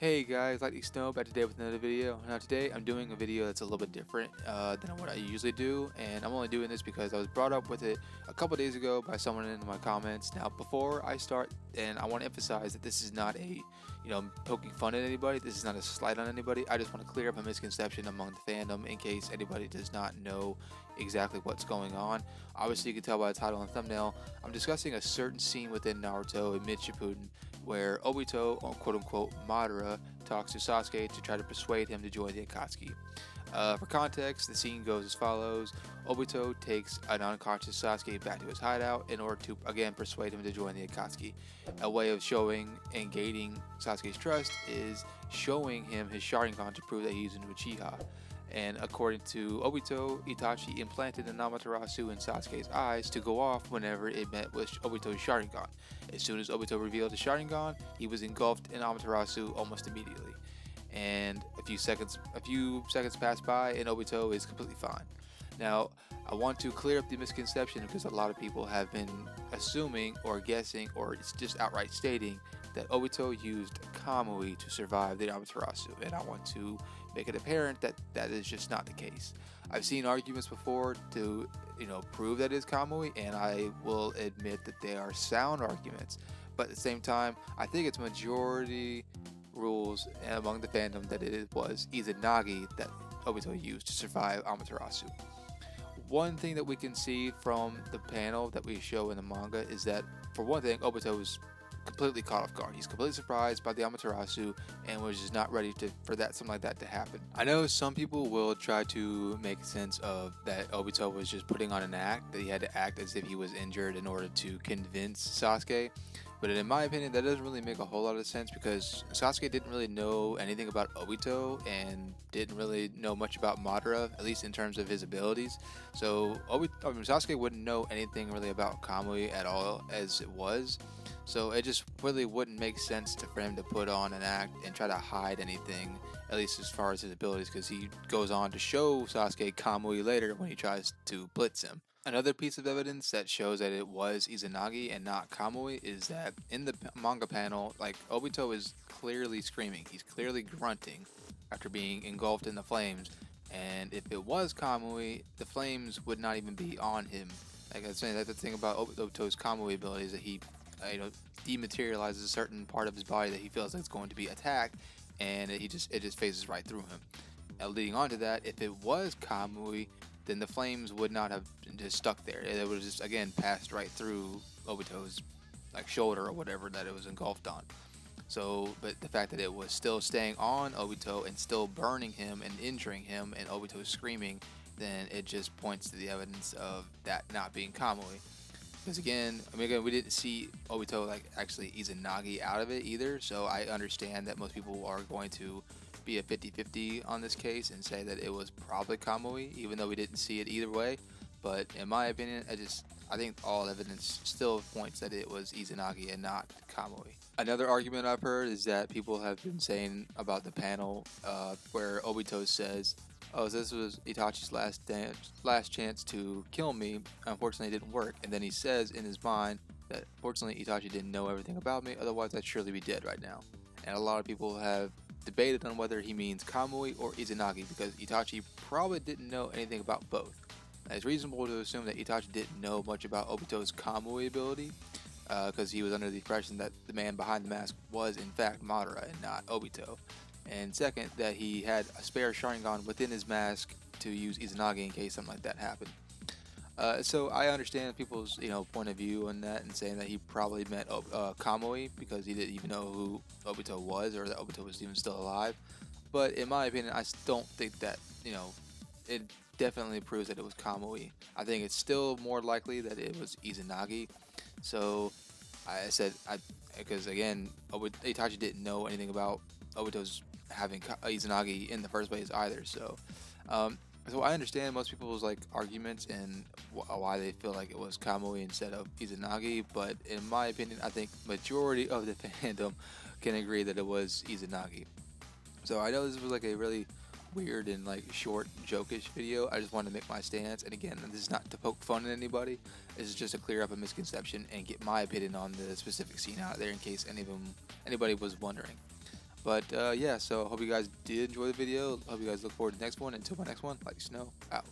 Hey guys, like Snow back today with another video. Now today I'm doing a video that's a little bit different than what I usually do, and I'm only doing this because I was brought up with it a couple days ago by someone in my comments. Now before I start, and I want to emphasize that this is not a, poking fun at anybody. This is not a slight on anybody. I just want to clear up a misconception among the fandom in case anybody does not know exactly what's going on. Obviously you can tell by the title and thumbnail, I'm discussing a certain scene within Naruto and Shippuden where Obito, or quote-unquote Madara, talks to Sasuke to try to persuade him to join the Akatsuki. For context, the scene goes as follows. Obito takes an unconscious Sasuke back to his hideout in order to, again, persuade him to join the Akatsuki. A way of showing and gaining Sasuke's trust is showing him his Sharingan to prove that he's a Uchiha. And according to Obito, Itachi implanted an Amaterasu in Sasuke's eyes to go off whenever it met with Obito's Sharingan. As soon as Obito revealed his Sharingan, he was engulfed in Amaterasu almost immediately. And a few seconds pass by and Obito is completely fine. Now, I want to clear up the misconception because a lot of people have been assuming or guessing or it's just outright stating that Obito used Kamui to survive the Amaterasu, and I want to make it apparent that that is just not the case. I've seen arguments before to, prove that is Kamui, and I will admit that they are sound arguments, but at the same time, I think it's majority rules among the fandom that it was Izanagi that Obito used to survive Amaterasu. One thing that we can see from the panel that we show in the manga is that, for one thing, Obito was completely caught off guard. He's completely surprised by the Amaterasu and was just not ready for something like that to happen. I know some people will try to make sense of that Obito was just putting on an act, that he had to act as if he was injured in order to convince Sasuke. But in my opinion, that doesn't really make a whole lot of sense because Sasuke didn't really know anything about Obito and didn't really know much about Madara, at least in terms of his abilities. So Sasuke wouldn't know anything really about Kamui at all as it was. So it just really wouldn't make sense for him to put on an act and try to hide anything, at least as far as his abilities, because he goes on to show Sasuke Kamui later when he tries to blitz him. Another piece of evidence that shows that it was Izanagi and not Kamui is that in the manga panel, Obito is clearly screaming, he's clearly grunting after being engulfed in the flames, and if it was Kamui, the flames would not even be on him. Like I was saying, that's the thing about Obito's Kamui ability is that he dematerializes a certain part of his body that he feels like it's going to be attacked, and it just phases right through him. Now, leading on to that, if it was Kamui, then the flames would not have just stuck there. It would have just again passed right through Obito's shoulder or whatever that it was engulfed on. So, but the fact that it was still staying on Obito and still burning him and injuring him, and Obito screaming, then it just points to the evidence of that not being Kamui. Because again, we didn't see Obito actually Izanagi out of it either, so I understand that most people are going to be a 50-50 on this case and say that it was probably Kamui, even though we didn't see it either way. But in my opinion, I think all evidence still points that it was Izanagi and not Kamui. Another argument I've heard is that people have been saying about the panel where Obito says, "Oh, so this was Itachi's last chance to kill me. Unfortunately, it didn't work." And then he says in his mind that, "Fortunately, Itachi didn't know everything about me. Otherwise, I'd surely be dead right now." And a lot of people have debated on whether he means Kamui or Izanagi because Itachi probably didn't know anything about both. Now, it's reasonable to assume that Itachi didn't know much about Obito's Kamui ability because he was under the impression that the man behind the mask was in fact Madara and not Obito. And second, that he had a spare Sharingan within his mask to use Izanagi in case something like that happened. So I understand people's point of view on that and saying that he probably meant Kamui because he didn't even know who Obito was or that Obito was even still alive. But in my opinion, I don't think that it definitely proves that it was Kamui. I think it's still more likely that it was Izanagi. So I said because again, Itachi didn't know anything about Obito's having Izanagi in the first place either. So I understand most people's arguments and why they feel like it was Kamui instead of Izanagi, but in my opinion, I think majority of the fandom can agree that it was Izanagi. So I know this was a really weird and short jokish video. I just wanted to make my stance, and again, this is not to poke fun at anybody. This is just to clear up a misconception and get my opinion on the specific scene out there in case anybody was wondering. But yeah, so hope you guys did enjoy the video. Hope you guys look forward to the next one. Until my next one, like snow out.